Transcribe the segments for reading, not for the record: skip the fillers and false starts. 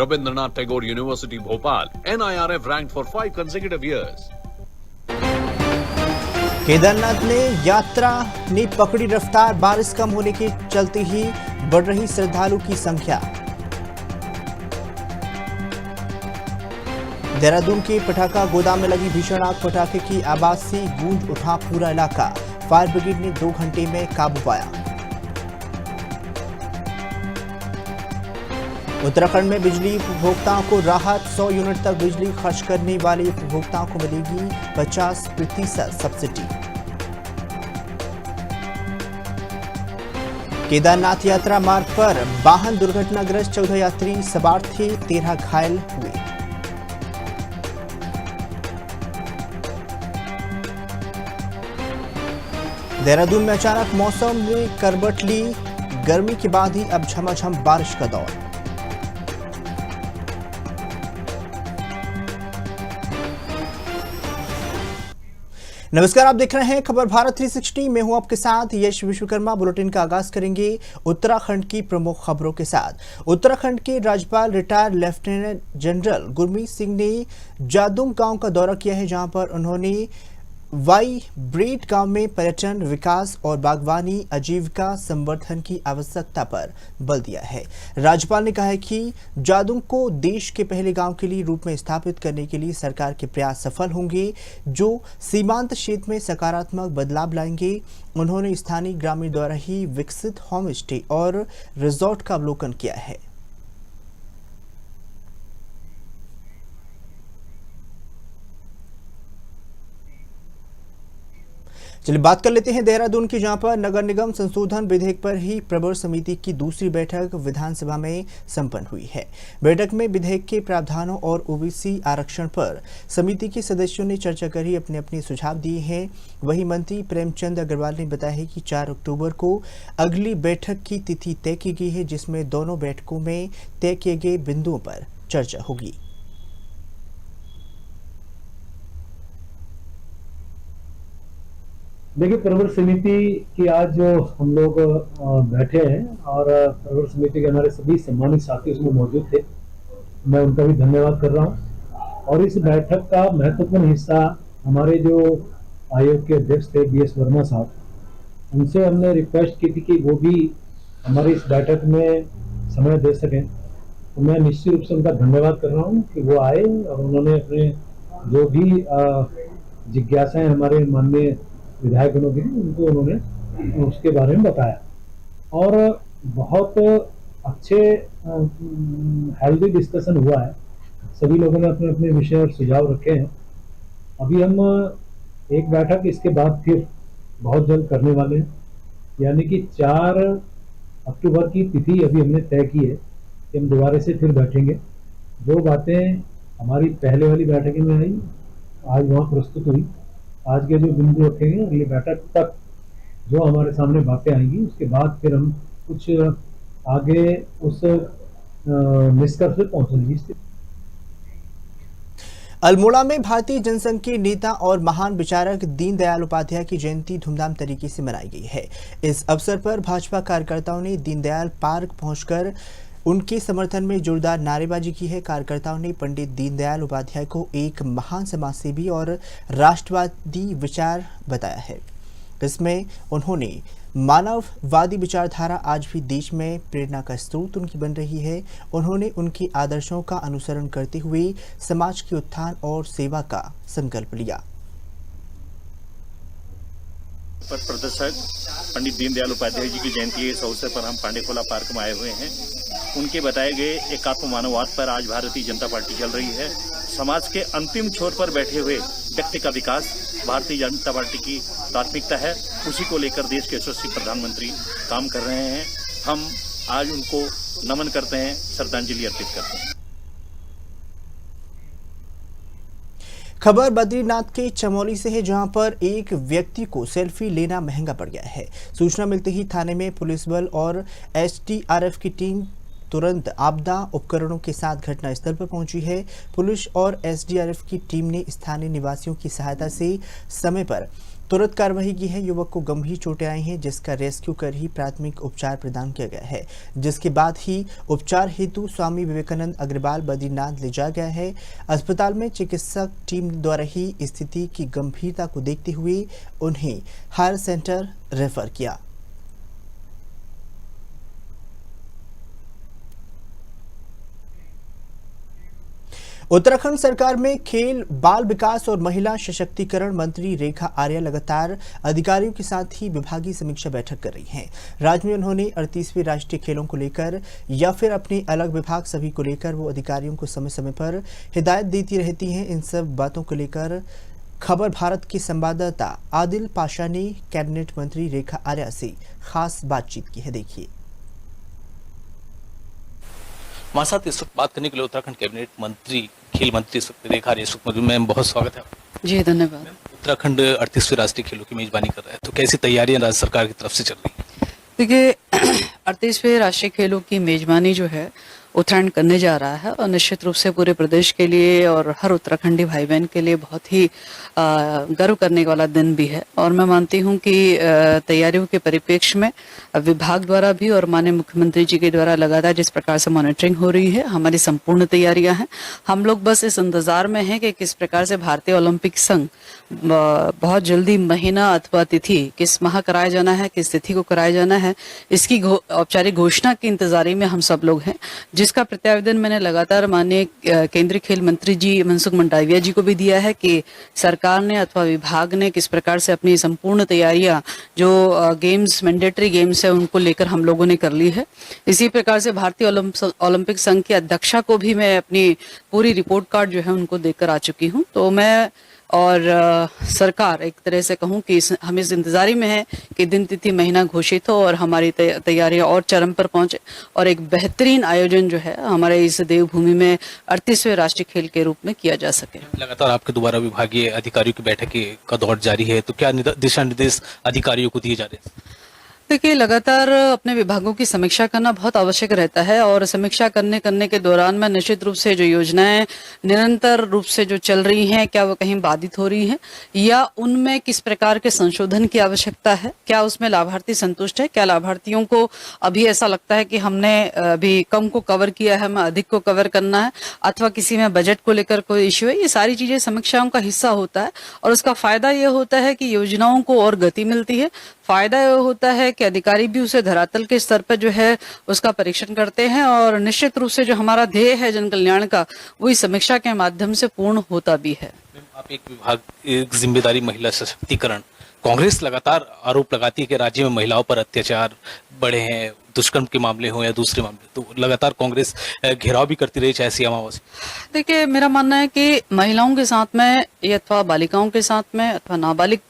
Rabindranath Tagore University, Bhopal. NIRF ranked for 5 consecutive years. Kedarnath में यात्रा ने पकड़ी रफ्तार, बारिश कम होने के चलते ही बढ़ रही श्रद्धालु की संख्या। देहरादून के पटाखा गोदाम में लगी भीषण आग, पटाखे की आवाज से गूंज उठा पूरा इलाका। फायर ब्रिगेड ने 2 घंटे में काबू पाया। उत्तराखंड में बिजली उपभोक्ताओं को राहत, 100 यूनिट तक बिजली खर्च करने वाले उपभोक्ताओं को मिलेगी 50% सब्सिडी। केदारनाथ यात्रा मार्ग पर वाहन दुर्घटनाग्रस्त, 14 यात्री सवार थे, 13 घायल हुए। देहरादून में अचानक मौसम ने करवट ली, गर्मी के बाद ही अब झमाझम बारिश का दौर। नमस्कार, आप देख रहे हैं खबर भारत 360। मैं हूं आपके साथ यश विश्वकर्मा। बुलेटिन का आगाज करेंगे उत्तराखंड की प्रमुख खबरों के साथ। उत्तराखंड के राज्यपाल retired lieutenant general Gurmeet Singh ने जादुंग गांव का दौरा किया है, जहां पर उन्होंने वाइब्रेट गांव में पर्यटन विकास और बागवानी आजीविका संवर्धन की आवश्यकता पर बल दिया है। राज्यपाल ने कहा है कि जादुंग को देश के पहले गांव के लिए रूप में स्थापित करने के लिए सरकार के प्रयास सफल होंगे, जो सीमांत क्षेत्र में सकारात्मक बदलाव लाएंगे। उन्होंने स्थानीय ग्रामीण द्वारा ही विकसित होम स्टे और रिजॉर्ट का अवलोकन किया है। चलिए बात कर लेते हैं देहरादून की, जहां पर नगर निगम संशोधन विधेयक पर ही प्रवर समिति की दूसरी बैठक विधानसभा में संपन्न हुई है। बैठक में विधेयक के प्रावधानों और ओबीसी आरक्षण पर समिति के सदस्यों ने चर्चा कर ही अपने अपने सुझाव दिए हैं। वहीं मंत्री प्रेमचंद अग्रवाल ने बताया कि 4 अक्टूबर को अगली बैठक की तिथि तय की गई है, जिसमें दोनों बैठकों में तय किए गए बिंदुओं पर चर्चा होगी। देखिए, प्रवर समिति की आज जो हम लोग बैठे हैं और प्रवर समिति के हमारे सभी सम्मानित साथी उसमें मौजूद थे, मैं उनका भी धन्यवाद कर रहा हूं। और इस बैठक का महत्वपूर्ण हिस्सा हमारे जो आयोग के अध्यक्ष थे BS वर्मा साहब, उनसे हमने रिक्वेस्ट की थी कि वो भी हमारी इस बैठक में समय दे सकें। तो मैं निश्चित रूप से उनका धन्यवाद कर रहा हूँ कि वो आए और उन्होंने अपने जो भी जिज्ञासाएं हमारे माननीय विधायकों की उनको उन्होंने उसके बारे में बताया और बहुत अच्छे हेल्दी डिस्कशन हुआ है। सभी लोगों ने अपने अपने विषय और सुझाव रखे हैं। अभी हम एक बैठक इसके बाद फिर बहुत जल्द करने वाले हैं, यानी कि 4 अक्टूबर की तिथि अभी हमने तय की है कि हम दोबारा से फिर बैठेंगे। जो बातें हमारी पहले वाली बैठक में आई आज वहाँ प्रस्तुत हुई, आज के जो बिंदु रखेंगे अगली बैठक तक जो हमारे सामने बातें आएंगी, उसके बाद फिर हम कुछ आगे उस निष्कर्ष पे पहुंचेंगे। अल्मोड़ा में भारतीय जनसंघ के नेता और महान विचारक दीनदयाल उपाध्याय की जयंती धूमधाम तरीके से मनाई गई है। इस अवसर पर भाजपा कार्यकर्ताओं ने दीनदयाल पार्क पहुंचकर उनके समर्थन में जोरदार नारेबाजी की है। कार्यकर्ताओं ने पंडित दीनदयाल उपाध्याय को एक महान समाजसेवी और राष्ट्रवादी विचार बताया है। इसमें उन्होंने मानववादी विचारधारा आज भी देश में प्रेरणा का स्रोत उनकी बन रही है। उन्होंने उनके आदर्शों का अनुसरण करते हुए समाज के उत्थान और सेवा का संकल्प लिया। पथ प्रदर्शक पंडित दीनदयाल उपाध्याय जी की जयंती के इस अवसर पर हम पांडेखोला पार्क में आए हुए हैं। उनके बताए गए एकात्म मानववाद पर आज भारतीय जनता पार्टी चल रही है। समाज के अंतिम छोर पर बैठे हुए व्यक्ति का विकास भारतीय जनता पार्टी की प्राथमिकता है। उसी को लेकर देश के यशस्वी प्रधानमंत्री काम कर रहे हैं। हम आज उनको नमन करते हैं, श्रद्धांजलि अर्पित करते हैं। खबर बद्रीनाथ के चमोली से है, जहां पर एक व्यक्ति को सेल्फी लेना महंगा पड़ गया है। सूचना मिलते ही थाने में पुलिस बल और SDRF की टीम तुरंत आपदा उपकरणों के साथ घटनास्थल पर पहुंची है। पुलिस और SDRF की टीम ने स्थानीय निवासियों की सहायता से समय पर तुरंत कार्रवाई की है। युवक को गंभीर चोटें आई हैं, जिसका रेस्क्यू कर ही प्राथमिक उपचार प्रदान किया गया है, जिसके बाद ही उपचार हेतु स्वामी विवेकानंद अग्रवाल बद्रीनाथ ले जाया गया है। अस्पताल में चिकित्सक टीम द्वारा ही स्थिति की गंभीरता को देखते हुए उन्हें हायर सेंटर रेफर किया। उत्तराखंड सरकार में खेल, बाल विकास और महिला सशक्तिकरण मंत्री रेखा आर्या लगातार अधिकारियों के साथ ही विभागीय समीक्षा बैठक कर रही हैं। राज्य में उन्होंने 38वें राष्ट्रीय खेलों को लेकर या फिर अपने अलग विभाग सभी को लेकर वो अधिकारियों को समय समय पर हिदायत देती रहती हैं। इन सब बातों को लेकर खबर भारत के संवाददाता आदिल पाशा ने कैबिनेट मंत्री रेखा आर्या से खास बातचीत की है। देखिए। हमारे साथ इस वक्त बात करने के लिए उत्तराखंड कैबिनेट मंत्री, खेल मंत्री रेखा आर्या इस वक्त मैम, बहुत स्वागत है। जी धन्यवाद। उत्तराखंड 38वें राष्ट्रीय खेलों की मेजबानी कर रहा है, तो कैसी तैयारियां राज्य सरकार की तरफ से चल रही है? देखिए 38वें राष्ट्रीय खेलों की मेजबानी जो है उत्तराखंड करने जा रहा है और निश्चित रूप से पूरे प्रदेश के लिए और हर उत्तराखंडी भाई बहन के लिए बहुत ही गर्व करने वाला दिन भी है। और मैं मानती हूं कि तैयारियों के परिप्रेक्ष्य में विभाग द्वारा भी और माननीय मुख्यमंत्री जी के द्वारा लगातार जिस प्रकार से मॉनिटरिंग हो रही है, हमारी संपूर्ण तैयारियां हैं। हम लोग बस इस इंतजार में हैं कि किस प्रकार से भारतीय ओलंपिक संघ बहुत जल्दी महीना अथवा तिथि किस माह कराया जाना है, किस तिथि को कराया जाना है, इसकी औपचारिक घोषणा की इंतजारी में हम सब लोग हैं, जिसका प्रत्यावेदन मैंने लगातार माननीय केंद्रीय खेल मंत्री जी मनसुख मंडाविया जी को भी दिया है कि सरकार ने अथवा विभाग ने किस प्रकार से अपनी संपूर्ण तैयारियां जो गेम्स, मैंडेटरी गेम्स है, उनको लेकर हम लोगों ने कर ली है। इसी प्रकार से भारतीय ओलंपिक संघ की अध्यक्षा को भी मैं अपनी पूरी रिपोर्ट कार्ड जो है उनको देकर आ चुकी हूँ। तो मैं और सरकार एक तरह से कहूं कि हम इस इंतजारी में है कि दिन तिथि महीना घोषित हो और हमारी तैयारियां और चरम पर पहुंचे और एक बेहतरीन आयोजन जो है हमारे इस देवभूमि में 38वें राष्ट्रीय खेल के रूप में किया जा सके। लगातार आपके द्वारा विभागीय अधिकारियों की बैठक का दौर जारी है, तो क्या दिशा निर्देश अधिकारियों को दिए जा रहे हैं? देखिए लगातार अपने विभागों की समीक्षा करना बहुत आवश्यक रहता है और समीक्षा करने के दौरान में निश्चित रूप से जो योजनाएं निरंतर रूप से जो चल रही हैं, क्या वो कहीं बाधित हो रही हैं या उनमें किस प्रकार के संशोधन की आवश्यकता है, क्या उसमें लाभार्थी संतुष्ट है, क्या लाभार्थियों को अभी ऐसा लगता है कि हमने अभी कम को कवर किया है, हमें अधिक को कवर करना है, अथवा किसी में बजट को लेकर कोई इश्यू है। ये सारी चीजें समीक्षाओं का हिस्सा होता है और उसका फायदा ये होता है कि योजनाओं को और गति मिलती है। फायदा यह होता है कि अधिकारी भी उसे धरातल के स्तर पर जो है उसका परीक्षण करते हैं और निश्चित रूप से जो हमारा ध्येय है जन कल्याण का, वो इस समीक्षा के माध्यम से पूर्ण होता भी है। आप एक विभाग, एक जिम्मेदारी महिला सशक्तिकरण, कांग्रेस लगातार आरोप लगाती है कि राज्य में महिलाओं पर अत्याचार बढ़े हैं, दुष्कर्म के मामले हो या दूसरे मामले, तो लगातार कांग्रेस घेराव भी करती रही, चाहे सीएम आवास। देखिए मेरा मानना है कि महिलाओं के साथ में अथवा बालिकाओं के साथ में अथवा नाबालिग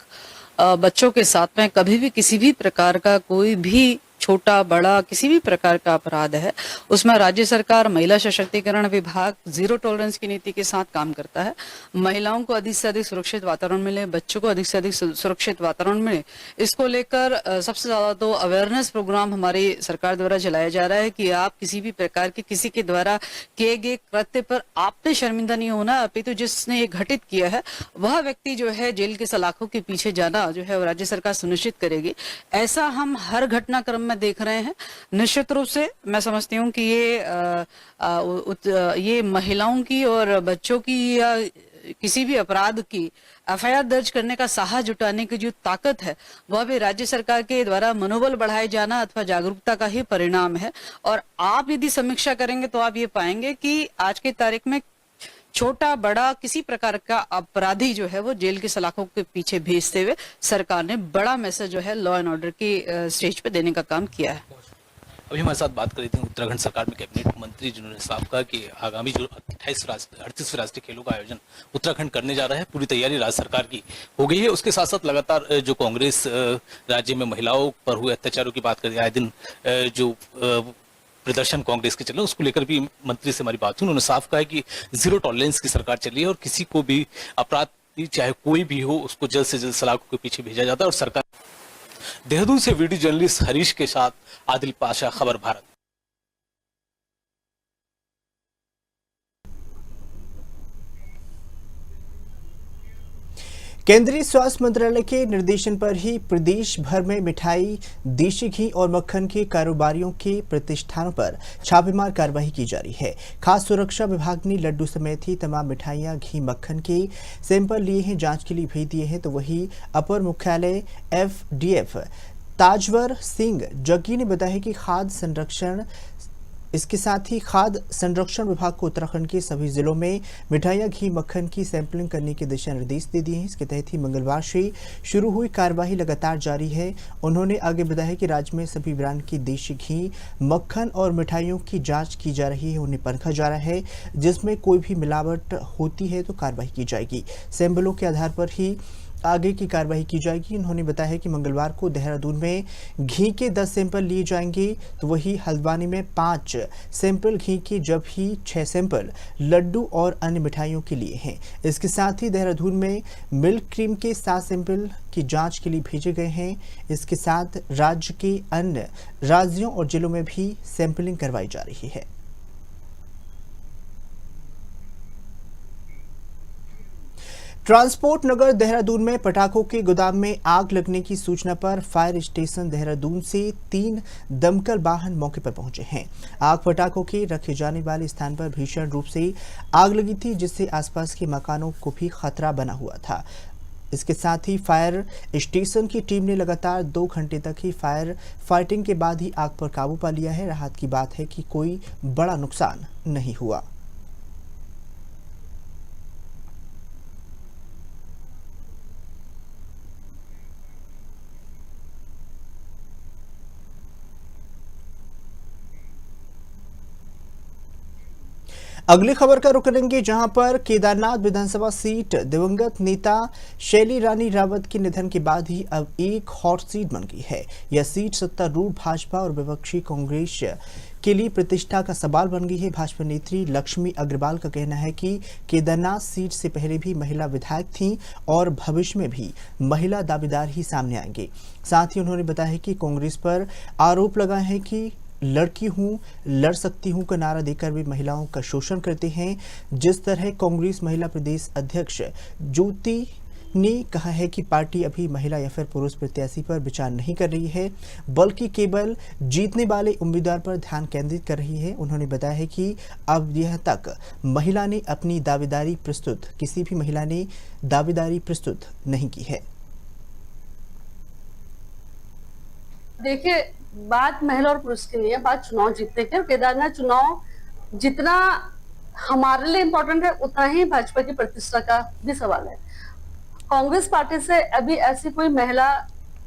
बच्चों के साथ में कभी भी किसी भी प्रकार का कोई भी छोटा बड़ा किसी भी प्रकार का अपराध है, उसमें राज्य सरकार महिला सशक्तिकरण विभाग जीरो टॉलरेंस की नीति के साथ काम करता है। महिलाओं को अधिक से अधिक सुरक्षित वातावरण मिले, बच्चों को अधिक से अधिक सुरक्षित वातावरण मिले, इसको लेकर सबसे ज्यादा तो अवेयरनेस प्रोग्राम हमारी सरकार द्वारा चलाया जा रहा है कि आप किसी भी प्रकार के किसी के द्वारा किए गए कृत्य पर आपने शर्मिंदा नहीं होना, अपितु जिसने ये घटित किया है वह व्यक्ति जो है जेल के सलाखों के पीछे जाना जो है राज्य सरकार सुनिश्चित करेगी। ऐसा हम हर घटनाक्रम में देख रहे हैं। निश्चित रूप से मैं समझती हूँ कि ये महिलाओं की और बच्चों की या किसी भी अपराध की एफआईआर दर्ज करने का साहस जुटाने की जो ताकत है वह भी राज्य सरकार के द्वारा मनोबल बढ़ाए जाना अथवा जागरूकता का ही परिणाम है। और आप यदि समीक्षा करेंगे तो आप ये पाएंगे कि आज की तारीख में छोटा बड़ा किसी प्रकार का अपराधी जो है वो जेल की सलाखों के पीछे भेजते हुए सरकार ने बड़ा मैसेज जो है लॉ एंड ऑर्डर की स्टेज पे देने का काम किया है। अभी हमारे साथ बात कर रही थी उत्तराखंड सरकार में कैबिनेट मंत्री, जिन्होंने साफ कहा कि आगामी जो 38वें राष्ट्रीय खेलों का आयोजन उत्तराखंड करने जा रहा है, पूरी तैयारी राज्य सरकार की हो गई है। उसके साथ साथ लगातार जो कांग्रेस राज्य में महिलाओं पर हुए अत्याचारों की बात कर रही है, आए दिन जो प्रदर्शन कांग्रेस के चल रहे हैं, उसको लेकर भी मंत्री से हमारी बात हुई। उन्होंने साफ कहा है कि जीरो टॉलरेंस की सरकार चल रही है और किसी को भी अपराध चाहे कोई भी हो उसको जल्द से जल्द सलाखों के पीछे भेजा जाता है। और सरकार। देहरादून से वीडियो जर्नलिस्ट हरीश के साथ आदिल पाशा, खबर भारत। केंद्रीय स्वास्थ्य मंत्रालय के निर्देशन पर ही प्रदेश भर में मिठाई, देशी घी और मक्खन के कारोबारियों के प्रतिष्ठानों पर छापेमार कार्रवाई की जा रही है। खास सुरक्षा विभाग ने लड्डू समेत ही तमाम मिठाइयां, घी, मक्खन के सैंपल लिए हैं, जांच के लिए भेज दिए हैं। तो वही अपर मुख्यालय FDF ताजवर सिंह जग्गी ने बताया कि इसके साथ ही खाद्य संरक्षण विभाग को उत्तराखंड के सभी जिलों में मिठाइयां, घी, मक्खन की सैंपलिंग करने के दिशा निर्देश दे दिए हैं। इसके तहत ही मंगलवार से शुरू हुई कार्यवाही लगातार जारी है। उन्होंने आगे बताया कि राज्य में सभी ब्रांड की देशी घी, मक्खन और मिठाइयों की जांच की जा रही है, उन्हें परखा जा रहा है। जिसमें कोई भी मिलावट होती है तो कार्रवाई की जाएगी। सैंपलों के आधार पर ही आगे की कार्रवाई की जाएगी। उन्होंने बताया कि मंगलवार को देहरादून में घी के 10 सैंपल लिए जाएंगे, तो वही हल्द्वानी में 5 सैंपल घी के, जबकि 6 सैंपल लड्डू और अन्य मिठाइयों के लिए हैं। इसके साथ ही देहरादून में मिल्क क्रीम के 7 सैंपल की जांच के लिए भेजे गए हैं। इसके साथ राज्य के अन्य राज्यों और जिलों में भी सैंपलिंग करवाई जा रही है। ट्रांसपोर्ट नगर देहरादून में पटाखों के गोदाम में आग लगने की सूचना पर फायर स्टेशन देहरादून से 3 दमकल वाहन मौके पर पहुंचे हैं। आग पटाखों के रखे जाने वाले स्थान पर भीषण रूप से आग लगी थी, जिससे आसपास के मकानों को भी खतरा बना हुआ था। इसके साथ ही फायर स्टेशन की टीम ने लगातार 2 घंटे तक ही फायर फाइटिंग के बाद ही आग पर काबू पा लिया है। राहत की बात है कि कोई बड़ा नुकसान नहीं हुआ। अगली खबर का रुख करेंगे, जहां पर केदारनाथ विधानसभा सीट दिवंगत नेता शैली रानी रावत के निधन के बाद ही अब एक हॉट सीट बन गई है। यह सीट सत्तारूढ़ भाजपा और विपक्षी कांग्रेस के लिए प्रतिष्ठा का सवाल बन गई है। भाजपा नेत्री लक्ष्मी अग्रवाल का कहना है कि केदारनाथ सीट से पहले भी महिला विधायक थीं और भविष्य में भी महिला दावेदार ही सामने आएंगे। साथ ही उन्होंने बताया कि कांग्रेस पर आरोप लगाए हैं कि लड़की हूं, लड़ सकती हूं का नारा देकर भी महिलाओं का शोषण करते हैं। जिस तरह कांग्रेस महिला प्रदेश अध्यक्ष ज्योति ने कहा है कि पार्टी अभी महिला या फिर पुरुष प्रत्याशी पर विचार नहीं कर रही है, बल्कि केवल जीतने वाले उम्मीदवार पर ध्यान केंद्रित कर रही है। उन्होंने बताया है कि अब यह तक महिला ने अपनी दावेदारी प्रस्तुत किसी भी महिला ने दावेदारी प्रस्तुत नहीं की है। देखिए, बात महिला और पुरुष की नहीं है, बात चुनाव जीतने की। केदारनाथ चुनाव जितना हमारे लिए इम्पोर्टेंट है, उतना ही भाजपा की प्रतिष्ठा का भी सवाल है। कांग्रेस पार्टी से अभी ऐसी कोई महिला,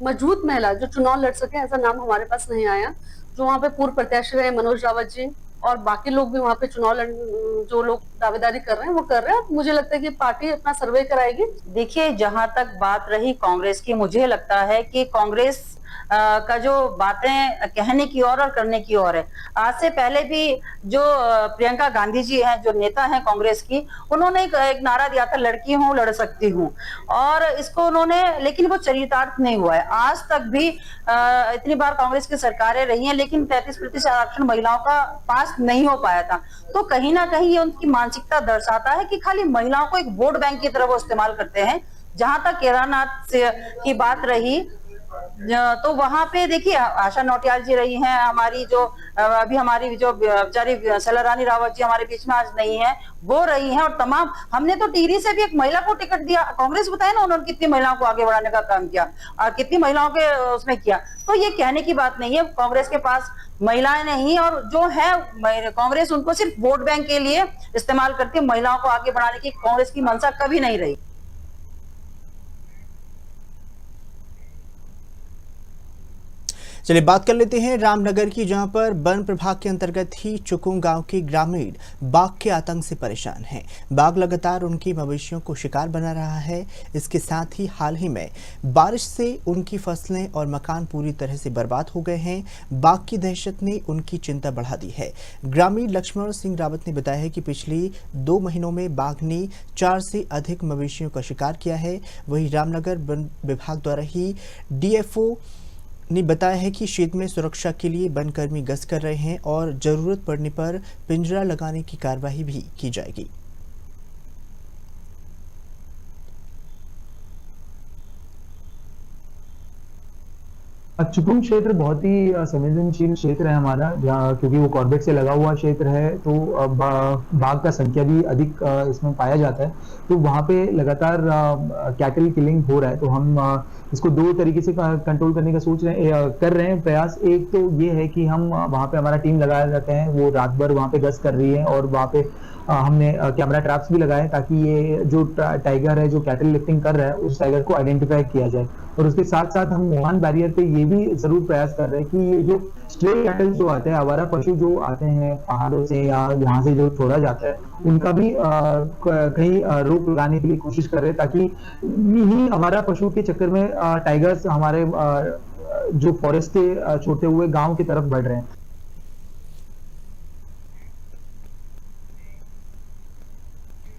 मजबूत महिला जो चुनाव लड़ सके, ऐसा नाम हमारे पास नहीं आया। जो वहाँ पे पूर्व प्रत्याशी रहे मनोज रावत जी और बाकी लोग भी वहाँ पे चुनाव जो लोग दावेदारी कर रहे हैं वो कर रहे हैं। मुझे लगता है कि पार्टी अपना सर्वे कराएगी। देखिए, जहां तक बात रही कांग्रेस की, मुझे लगता है कि कांग्रेस का जो बातें कहने की और करने की और है। आज से पहले भी जो प्रियंका गांधी जी हैं, जो नेता हैं कांग्रेस की, उन्होंने एक नारा दिया था, लड़की हूं, लड़ सकती हूं, और इसको उन्होंने, लेकिन वो चरितार्थ नहीं हुआ है। आज तक भी इतनी बार कांग्रेस की सरकारें रही हैं, लेकिन 33% आरक्षण महिलाओं का पास नहीं हो पाया था। तो कहीं ना कहीं ये उनकी मानसिकता दर्शाता है कि खाली महिलाओं को एक वोट बैंक की तरह वो इस्तेमाल करते हैं। जहां तक केदारनाथ की बात रही, तो वहां पे देखिए आशा नौटियाल जी रही हैं हमारी, जो अभी हमारी जो बेचारी शैला रानी रावत जी हमारे बीच में आज नहीं है, वो रही हैं। और तमाम, हमने तो टिहरी से भी एक महिला को टिकट दिया। कांग्रेस बताए ना उन्होंने कितनी महिलाओं को आगे बढ़ाने का काम किया और कितनी महिलाओं के उसमें किया। तो ये कहने की बात नहीं है, कांग्रेस के पास महिलाएं नहीं, और जो है कांग्रेस उनको सिर्फ वोट बैंक के लिए इस्तेमाल करती है। महिलाओं को आगे बढ़ाने की कांग्रेस की मंशा कभी नहीं रही। चलिए बात कर लेते हैं रामनगर की, जहां पर वन प्रभाग के अंतर्गत ही चुकुंग गांव के ग्रामीण बाघ के आतंक से परेशान हैं। बाघ लगातार उनकी मवेशियों को शिकार बना रहा है। इसके साथ ही हाल ही में बारिश से उनकी फसलें और मकान पूरी तरह से बर्बाद हो गए हैं। बाघ की दहशत ने उनकी चिंता बढ़ा दी है। ग्रामीण लक्ष्मण सिंह रावत ने बताया है कि पिछले 2 महीनों में बाघ ने 4 से अधिक मवेशियों का शिकार किया है। वहीं रामनगर वन विभाग द्वारा ही DFO ने बताया है कि क्षेत्र में सुरक्षा के लिए वनकर्मी गश्त कर रहे हैं और जरूरत पड़ने पर पिंजरा लगाने की कार्रवाई भी की जाएगी। चिपळूण क्षेत्र बहुत ही संवेदनशील क्षेत्र है हमारा, जहाँ क्योंकि वो कॉर्बेट से लगा हुआ क्षेत्र है, तो बाघ का संख्या भी अधिक इसमें पाया जाता है। तो वहाँ पे लगातार कैटल किलिंग हो रहा है, तो हम इसको दो तरीके से कंट्रोल करने का कर रहे हैं प्रयास। एक तो ये है कि हम वहाँ पे हमारा टीम लगाया जाता है, वो रात भर वहाँ पे गश्त कर रही है, और वहाँ पे हमने कैमरा ट्रैप्स भी लगाए ताकि ये जो टाइगर है जो कैटल लिफ्टिंग कर रहा है उस टाइगर को आइडेंटिफाई किया जाए। और उसके साथ साथ हम मोहान बैरियर पे ये भी जरूर प्रयास कर रहे हैं कि ये जो स्ट्रे कैटल जो आते हैं, आवारा पशु जो आते हैं पहाड़ों से या यहाँ से जो छोड़ा जाता है, उनका भी कहीं रोक लगाने के लिए कोशिश कर रहे हैं, ताकि यही आवारा पशु के चक्कर में टाइगर्स हमारे जो फॉरेस्ट के छोटे हुए गांव की तरफ बढ़ रहे हैं।